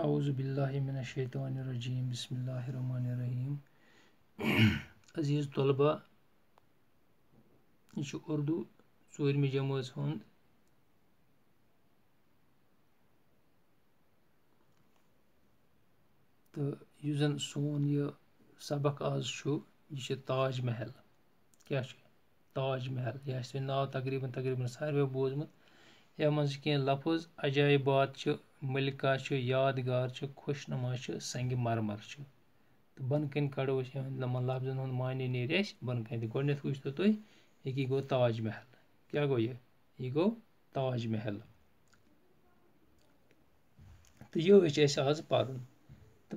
औज़ु बिल्लाहि मिनश शैतानिर रजीम बिस्मिल्लाहिर रहमानिर रहीम। अजीज़ तलबा, यह उर्दू 4वीं जमात हुंद तो यह जन सोन यह सबक आज यह ताज महल। क्या ताज महल यह नाव तकरीबन सारे बोजमुत। यह मज कह लफ्ज अजायबात मलिका यादगार खुशनुमा संग मरमर तो बन कन कड़ो लफ्जन हुंद मानी नीर बन कन गोडनेथ वुचतो तुम यह गो ताज महल। क्या गो यह गो ताज महल। तो यह आज पढ़ तो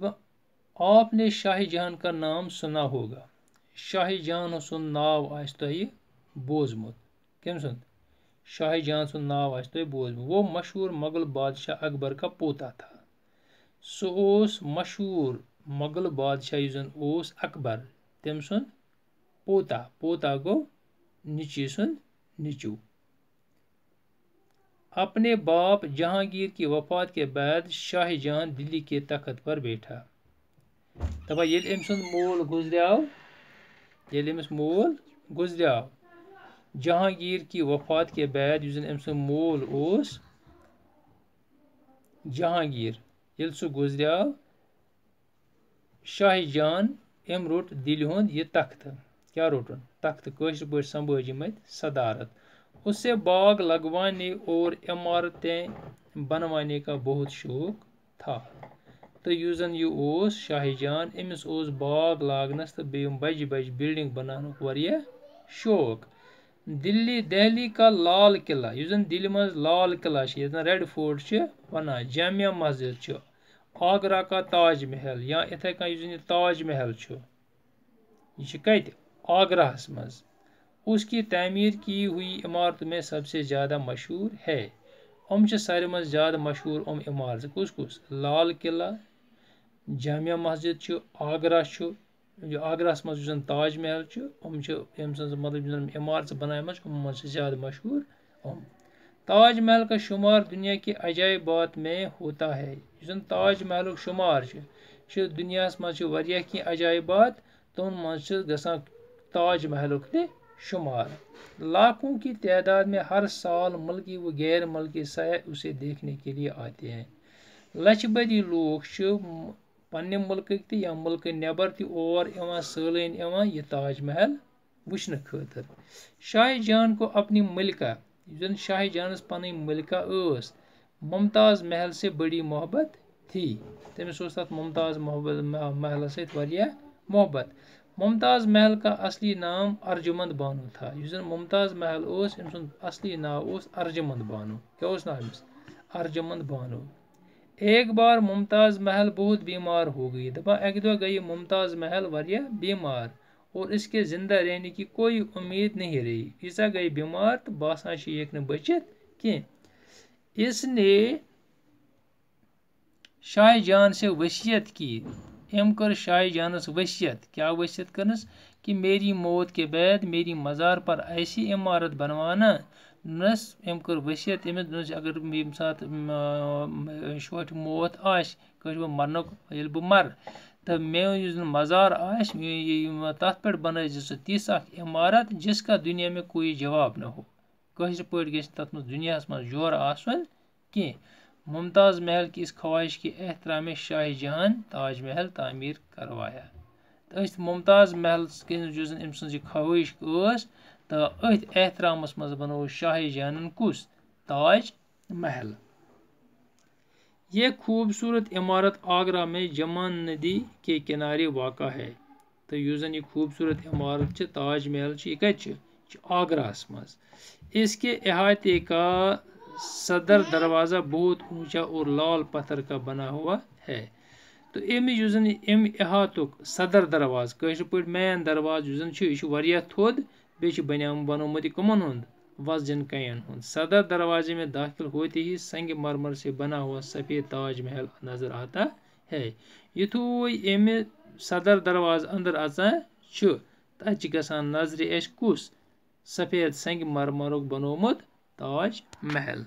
आपने शाहजहां का नाम सुना होगा। शाहजहां सुन नाव आस तुह बोजमुत। कम सुन शाहजहां सुन नाव आस तुह बोजमुत। वो मशहूर मुगल बादशाह अकबर का पोता था। सह मशहूर मुगल बादशाह जन अकबर तम सुन पोता। पोता गो नीची सुन नीचू। अपने बाप जहांगीर की वफात के बाद शाहजहां दिल्ली के तख्त पर बैठा। दपा ये मोल गुजरियाव जहांगीर की वफात के बाद मोल जहांगीर ये सह गुजरियाव शाहजहां रोट दिल्ली हुंद यह तख्त। क्या रोटन तख्त कशर पे संभाजी मत सदारत। उससे बाग लगवाने और इमारतें बनवाने का बहुत शौक था। तो यह शाहजहां अमिस बाग लागनस तो बज बज बिल्डिंग बनाने वारिया शौक। दहली का लाल किला दिल्ली मज Lal Qila red fort one Jamia Masjid Agra का ताज महल या इथे कन ताज महल यह कत आगरा मज उसकी तामीर की हुई इमारत में सबसे ज़्यादा मशहूर है। सारे मज ज़्यादा मशहूर इमारत कुस कुस लाल किला जामिया मस्जिद आगरा आगरा मज ताज महल मतलब इमारत बनामच मज ज़्यादा मशहूर ताज महल का शुमार दुनिया के अजायबात में होता है। ताज महल शुमार दुनिया मज अजायबात तम मज गसान ताज महल शुमार। लाखों की तादाद में हर साल मुल्की व गैर मुल्की सयाह उसे देखने के लिए आते हैं। लचबदी लोग पन्ने मुल्क या मुल्क नबर और सैलान यह ताज महल वुचन खतर। शाहजहां को अपनी मलिका शाहजहां पन मलिका मुमताज़ महल से बड़ी मोहब्बत थी। तमिस तथ मुमताज़ महल सत्या मोहब्बत। मुमताज़ महल का असली नाम अर्जुमंद बानो था। मुमताज़ महल असली नाव अर्जुमंद बानो। क्या नाम अर्जुमंद बानो। एक बार मुमताज़ महल बहुत बीमार हो गई। दपा एक दो गई मुमताज़ महल वारिया बीमार और इसके जिंदा रहने की कोई उम्मीद नहीं रही। ईसा गई बीमार तो बासा एक न बचित कि इसने शाहजहां से वसीयत की। एम कर शाहजहां वसीयत। क्या वसीयत करनस कि मेरी मौत के बाद मेरी मज़ार पर ऐसी इमारत बनवाना नस एम कर वसीयत अमिस अगर यम सात शोट मौत आश बह मरन ये बह मर तो मे मज़ार आश तथ पे बन तिस इमारत जिसका दुनिया में कोई जवाब न हो। कशर पे गि तथ दुनिया मज जोर आसन कि मुमताज़ महल की इस ख्वाहिश के एहतराम में शाहजहां ताज महल तामीर करवाया। तो मुमताज़ महल अम सज ख्वाहिश तो अथ एहतरामस मज बनो शाहजहां कुस ताज महल। यह खूबसूरत इमारत आगरा में जमान नदी के किनारे वाक़ा है। तो यह खूबसूरत इमारत ताज महल कत आगरा मज। इसके अहाते का सदर दरवाज़ा बहुत ऊंचा और लाल पत्थर का बना हुआ है। तो अम अहातुक सदर दरवाज़ कशर पे मेन दरवाज़ यह थोद बे बनोमुत कमन हुंद वजन कयन हुंद। सदर दरवाजे में दाखिल होते ही संग मरमर से बना हुआ सफ़ेद ताज महल नजर आता है। युथु अम सदर दरवाज अंदर अचान तत गसान नजर कुस सफ़ेद संग मरमरुक बनोमुत ताज महल।